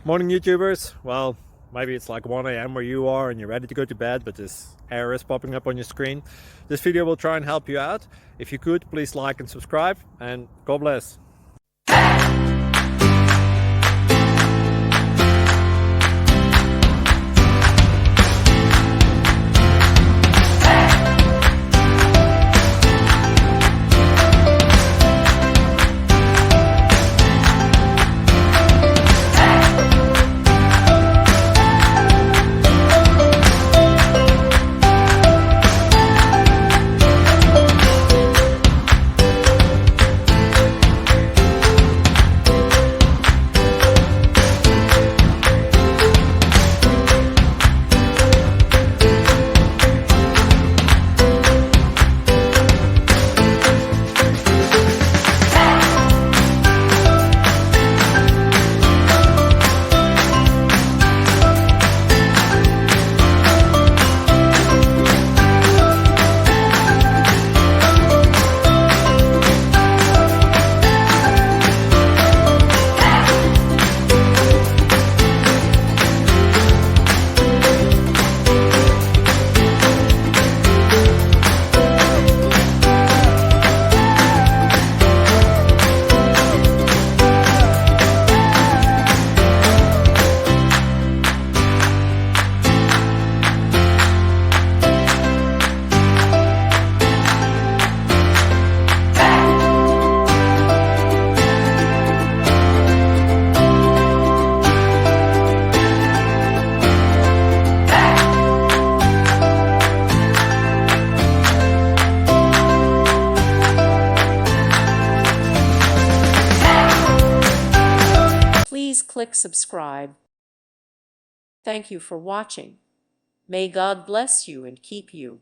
Morning YouTubers. Well, maybe it's like 1 a.m. where you are and you're ready to go to bed, but this error is popping up on your screen. This video will try and help you out. If you could, please like and subscribe, and God bless. Please click subscribe. Thank you for watching. May God bless you and keep you.